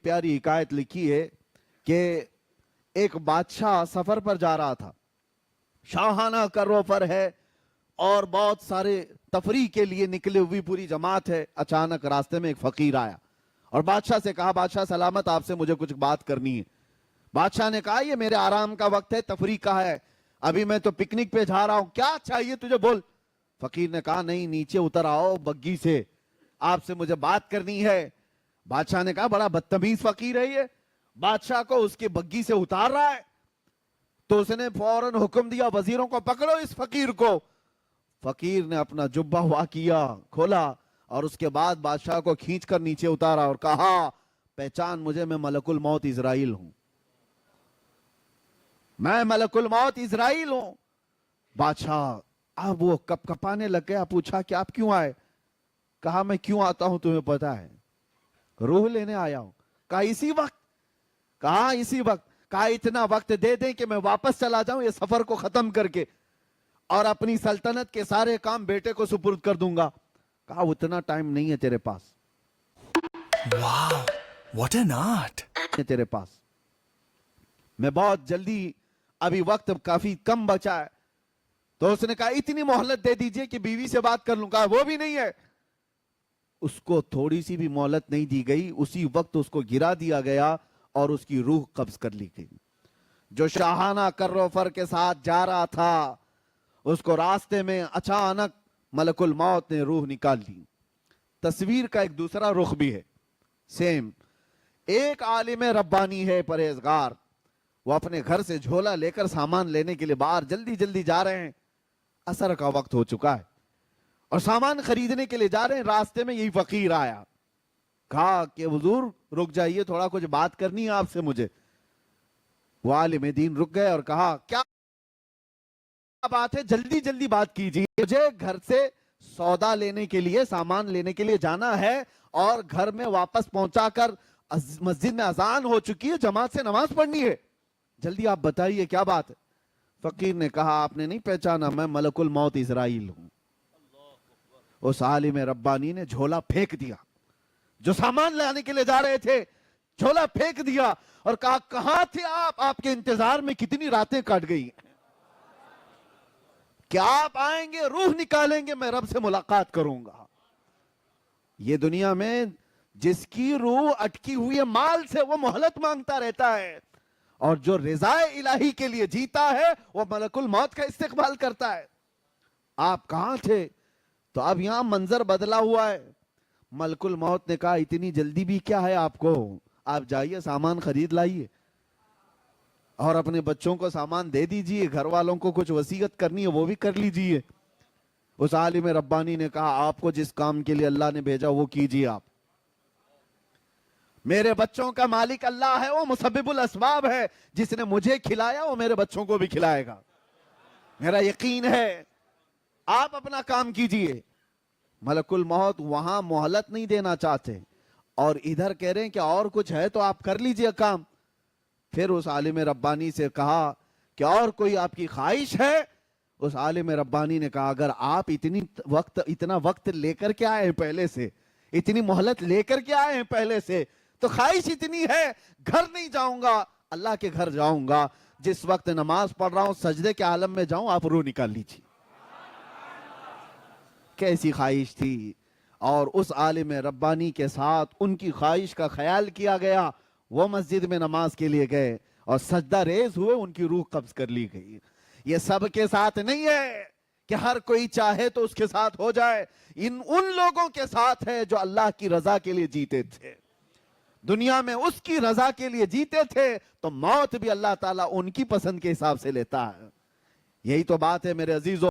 ایک پیاری حکایت لکھی ہے کہ ایک بادشاہ سفر پر جا رہا تھا، شاہانہ کروفر ہے اور بہت سارے تفریح کے لیے نکلے ہوئی پوری جماعت ہے۔ اچانک راستے میں ایک فقیر آیا اور بادشاہ سے کہا، بادشاہ سلامت، آپ سے مجھے کچھ بات کرنی ہے۔ بادشاہ نے کہا، یہ میرے آرام کا وقت ہے، تفریح کا ہے، ابھی میں تو پکنک پہ جا رہا ہوں، کیا چاہیے تجھے بول۔ فقیر نے کہا، نہیں، نیچے اتر آؤ بگی سے، آپ سے مجھے بات کرنی ہے۔ بادشاہ نے کہا، بڑا بدتمیز فقیر ہے یہ، بادشاہ کو اس کی بگی سے اتار رہا ہے۔ تو اس نے فوراً حکم دیا، وزیروں کو پکڑو اس فقیر کو۔ فقیر نے اپنا جبہ ہوا کیا، کھولا، اور اس کے بعد بادشاہ کو کھینچ کر نیچے اتارا اور کہا، پہچان مجھے، میں ملک الموت اسرائیل ہوں، میں ملک الموت اسرائیل ہوں۔ بادشاہ اب وہ کپ کپانے لگ گیا، پوچھا کہ آپ کیوں آئے؟ کہا، میں کیوں آتا ہوں تمہیں پتا ہے، روح لینے آیا ہوں۔ کہا، اسی وقت؟ کہا، اسی وقت۔ کہا، اتنا وقت دے دیں کہ میں واپس چلا جاؤں یہ سفر کو ختم کر کے، اور اپنی سلطنت کے سارے کام بیٹے کو سپرد کر دوں گا۔ کہا، اتنا ٹائم نہیں ہے تیرے پاس، واو واٹ این آرٹ. تیرے پاس، میں بہت جلدی، ابھی وقت کافی کم بچا ہے۔ تو اس نے کہا، اتنی مہلت دے دیجئے کہ بیوی سے بات کر لوں۔ کہا، وہ بھی نہیں ہے۔ اس کو تھوڑی سی بھی مہلت نہیں دی گئی، اسی وقت اس کو گرا دیا گیا اور اس کی روح قبض کر لی گئی۔ جو شاہانہ کروفر کے ساتھ جا رہا تھا، اس کو راستے میں اچانک ملک الموت نے روح نکال لی۔ تصویر کا ایک دوسرا رخ بھی ہے، سیم۔ ایک عالم ربانی ہے، پرہیزگار، وہ اپنے گھر سے جھولا لے کر سامان لینے کے لیے باہر جلدی جلدی جا رہے ہیں، عصر کا وقت ہو چکا ہے اور سامان خریدنے کے لیے جا رہے ہیں۔ راستے میں یہی فقیر آیا، کہا کہ حضور رک جائیے، تھوڑا کچھ بات کرنی ہے آپ سے مجھے۔ وہ عالم دین رک گئے اور کہا، کیا بات ہے، جلدی جلدی بات کیجیے، مجھے گھر سے سودا لینے کے لیے، سامان لینے کے لیے جانا ہے، اور گھر میں واپس پہنچا کر مسجد میں اذان ہو چکی ہے، جماعت سے نماز پڑھنی ہے، جلدی آپ بتائیے کیا بات ہے۔ فقیر نے کہا، آپ نے نہیں پہچانا، میں ملک الموت اسرائیل ہوں۔ اس عالم ربانی نے جھولا پھینک دیا، جو سامان لانے کے لیے جا رہے تھے، جھولا پھینک دیا اور کہا، کہاں تھے آپ؟ آپ کے انتظار میں کتنی راتیں کٹ گئی ہیں، کہ آپ آئیں گے، روح نکالیں گے، میں رب سے ملاقات کروں گا۔ یہ دنیا میں جس کی روح اٹکی ہوئی ہے مال سے، وہ مہلت مانگتا رہتا ہے، اور جو رضا الہی کے لیے جیتا ہے وہ ملک الموت کا استقبال کرتا ہے۔ آپ کہاں تھے؟ تو اب یہاں منظر بدلا ہوا ہے۔ ملک الموت نے کہا، اتنی جلدی بھی کیا ہے آپ کو، آپ جائیے سامان خرید لائیے اور اپنے بچوں کو سامان دے دیجئے، گھر والوں کو کچھ وصیت کرنی ہے وہ بھی کر لیجئے۔ اس عالم ربانی نے کہا، آپ کو جس کام کے لیے اللہ نے بھیجا وہ کیجئے آپ، میرے بچوں کا مالک اللہ ہے، وہ مسبب الاسباب ہے، جس نے مجھے کھلایا وہ میرے بچوں کو بھی کھلائے گا، میرا یقین ہے، آپ اپنا کام کیجئے۔ ملک الموت وہاں مہلت نہیں دینا چاہتے، اور ادھر کہہ رہے ہیں کہ اور کچھ ہے تو آپ کر لیجئے کام۔ پھر اس عالم ربانی سے کہا کہ اور کوئی آپ کی خواہش ہے؟ اس عالم ربانی نے کہا، اگر آپ اتنا وقت لے کر کے آئے ہیں پہلے سے، اتنی مہلت لے کر کے آئے ہیں پہلے سے، تو خواہش اتنی ہے، گھر نہیں جاؤں گا، اللہ کے گھر جاؤں گا، جس وقت نماز پڑھ رہا ہوں سجدے کے عالم میں جاؤں، آپ روح نکال لیجیے۔ کیسی خواہش تھی! اور اس عالم ربانی کے ساتھ ان کی خواہش کا خیال کیا گیا، وہ مسجد میں نماز کے لیے گئے اور سجدہ ریز ہوئے، ان کی روح قبض کر لی گئی۔ یہ سب کے ساتھ نہیں ہے کہ ہر کوئی چاہے تو اس کے ساتھ ہو جائے، ان لوگوں کے ساتھ ہے جو اللہ کی رضا کے لیے جیتے تھے، دنیا میں اس کی رضا کے لیے جیتے تھے، تو موت بھی اللہ تعالیٰ ان کی پسند کے حساب سے لیتا ہے۔ یہی تو بات ہے میرے عزیزو۔